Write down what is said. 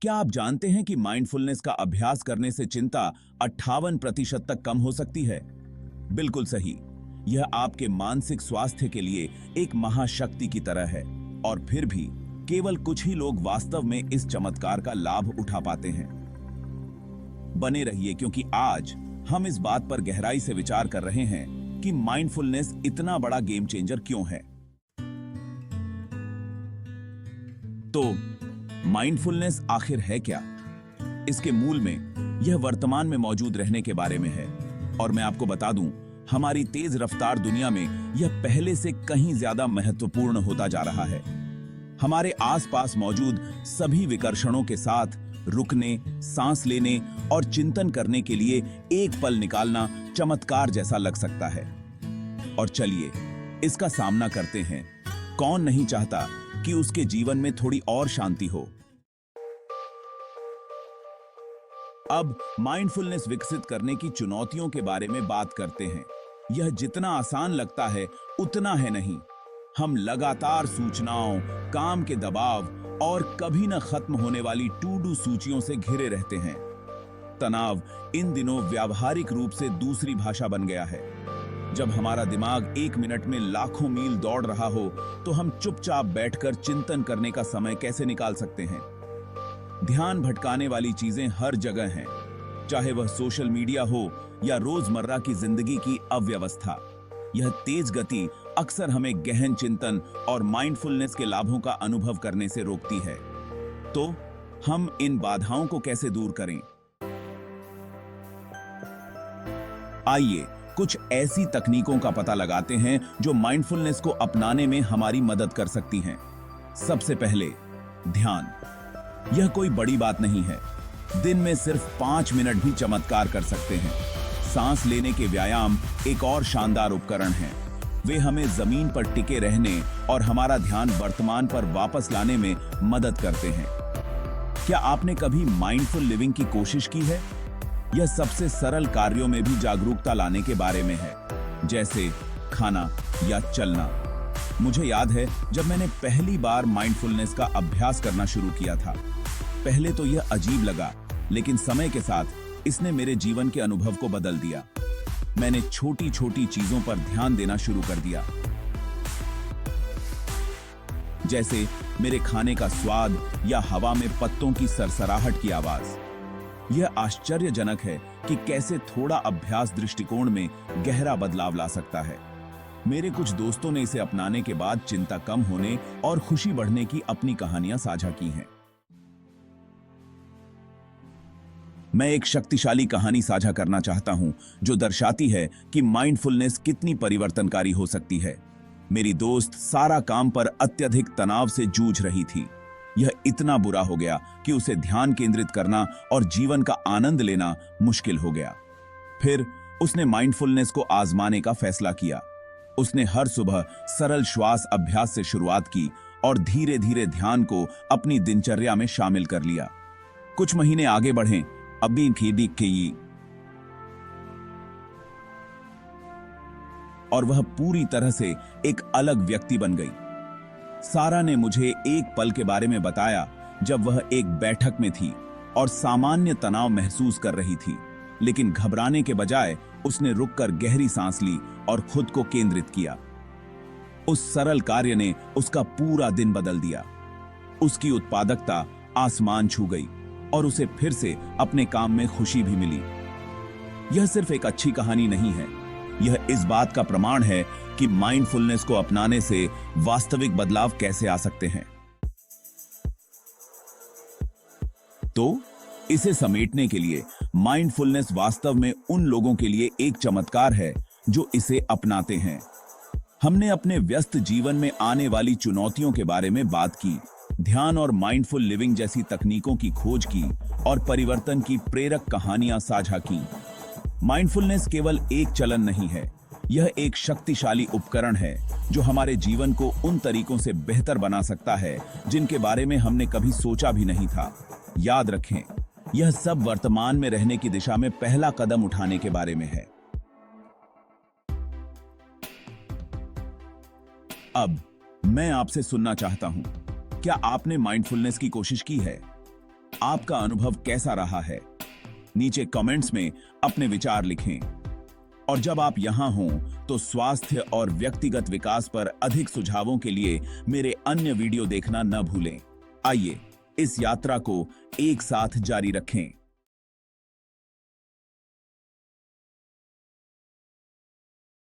क्या आप जानते हैं कि माइंडफुलनेस का अभ्यास करने से चिंता 58% तक कम हो सकती है? बिल्कुल सही। यह आपके मानसिक स्वास्थ्य के लिए एक महाशक्ति की तरह है और फिर भी केवल कुछ ही लोग वास्तव में इस चमत्कार का लाभ उठा पाते हैं। बने रहिए क्योंकि आज हम इस बात पर गहराई से विचार कर रहे हैं कि माइंडफुलनेस इतना बड़ा गेम चेंजर क्यों है। तो माइंडफुलनेस आखिर है क्या? इसके मूल में यह वर्तमान में मौजूद रहने के बारे में है और मैं आपको बता दूं, हमारी तेज रफ्तार दुनिया में यह पहले से कहीं ज्यादा महत्वपूर्ण होता जा रहा है। हमारे आसपास मौजूद सभी विकर्षणों के साथ रुकने, सांस लेने और चिंतन करने के लिए एक पल निकालना चमत्कार जैसा लग सकता है। और चलिए इसका सामना करते हैं। कौन नहीं चाहता कि उसके जीवन में थोड़ी और शांति हो? अब माइंडफुलनेस विकसित करने की चुनौतियों के बारे में बात करते हैं। यह जितना आसान लगता है उतना है नहीं। हम लगातार सूचनाओं, काम के दबाव और कभी न खत्म होने वाली टू डू सूचियों से घिरे रहते हैं। तनाव इन दिनों व्यावहारिक रूप से दूसरी भाषा बन गया है। जब हमारा दिमाग 1 मिनट में लाखों मील दौड़ रहा हो, तो हम चुपचाप बैठकर चिंतन करने का समय कैसे निकाल सकते हैं? ध्यान भटकाने वाली चीजें हर जगह हैं, चाहे वह सोशल मीडिया हो या रोजमर्रा की जिंदगी की अव्यवस्था। यह तेज गति अक्सर हमें गहन चिंतन और माइंडफुलनेस के लाभों का अनुभव करने से रोकती है। तो हम इन बाधाओं को कैसे दूर करें? आइए कुछ ऐसी तकनीकों का पता लगाते हैं जो माइंडफुलनेस को अपनाने में हमारी मदद कर सकती हैं। सबसे पहले, ध्यान। यह कोई बड़ी बात नहीं है। दिन में सिर्फ 5 मिनट भी चमत्कार कर सकते हैं। सांस लेने के व्यायाम एक और शानदार उपकरण हैं। वे हमें जमीन पर टिके रहने और हमारा ध्यान वर्तमान पर वापस लाने में मदद करते हैं। क्या आपने कभी माइंडफुल लिविंग की कोशिश की है? यह सबसे सरल कार्यों में भी जागरूकता लाने के बारे में है, जैसे खाना या चलना। मुझे याद है जब मैंने पहली बार माइंडफुलनेस का अभ्यास करना शुरू किया था। पहले तो यह अजीब लगा, लेकिन समय के साथ इसने मेरे जीवन के अनुभव को बदल दिया। मैंने छोटी छोटी चीजों पर ध्यान देना शुरू कर दिया, जैसे मेरे खाने का स्वाद या हवा में पत्तों की सरसराहट की आवाज। यह आश्चर्यजनक है कि कैसे थोड़ा अभ्यास दृष्टिकोण में गहरा बदलाव ला सकता है। मेरे कुछ दोस्तों ने इसे अपनाने के बाद चिंता कम होने और खुशी बढ़ने की अपनी कहानियां साझा की हैं। मैं एक शक्तिशाली कहानी साझा करना चाहता हूं जो दर्शाती है कि माइंडफुलनेस कितनी परिवर्तनकारी हो सकती है। मेरी दोस्त सारा काम पर अत्यधिक तनाव से जूझ रही थी। यह इतना बुरा हो गया कि उसे ध्यान केंद्रित करना और जीवन का आनंद लेना मुश्किल हो गया। फिर उसने माइंडफुलनेस को आजमाने का फैसला किया। उसने हर सुबह सरल श्वास अभ्यास से शुरुआत की और धीरे धीरे ध्यान को अपनी दिनचर्या में शामिल कर लिया। कुछ महीने आगे बढ़े, अभी की और वह पूरी तरह से एक अलग व्यक्ति बन गई। सारा ने मुझे एक पल के बारे में बताया जब वह एक बैठक में थी और सामान्य तनाव महसूस कर रही थी, लेकिन घबराने के बजाय उसने रुककर गहरी सांस ली और खुद को केंद्रित किया। उस सरल कार्य ने उसका पूरा दिन बदल दिया। उसकी उत्पादकता आसमान छू गई और उसे फिर से अपने काम में खुशी भी मिली। यह सिर्फ एक अच्छी कहानी नहीं है, यह इस बात का प्रमाण है कि माइंडफुलनेस को अपनाने से वास्तविक बदलाव कैसे आ सकते हैं। तो इसे समेटने के लिए माइंडफुलनेस वास्तव में उन लोगों के लिए एक चमत्कार है जो इसे अपनाते हैं। हमने अपने व्यस्त जीवन में आने वाली चुनौतियों के बारे में बात की, ध्यान और माइंडफुल लिविंग जैसी तकनीकों की खोज की और परिवर्तन की प्रेरक कहानियां साझा की। माइंडफुलनेस केवल एक चलन नहीं है, यह एक शक्तिशाली उपकरण है जो हमारे जीवन को उन तरीकों से बेहतर बना सकता है जिनके बारे में हमने कभी सोचा भी नहीं था। याद रखें, यह सब वर्तमान में रहने की दिशा में पहला कदम उठाने के बारे में है। अब मैं आपसे सुनना चाहता हूं, क्या आपने माइंडफुलनेस की कोशिश की है? आपका अनुभव कैसा रहा है? नीचे कमेंट्स में अपने विचार लिखें। और जब आप यहां हों तो स्वास्थ्य और व्यक्तिगत विकास पर अधिक सुझावों के लिए मेरे अन्य वीडियो देखना न भूलें। आइए इस यात्रा को एक साथ जारी रखें।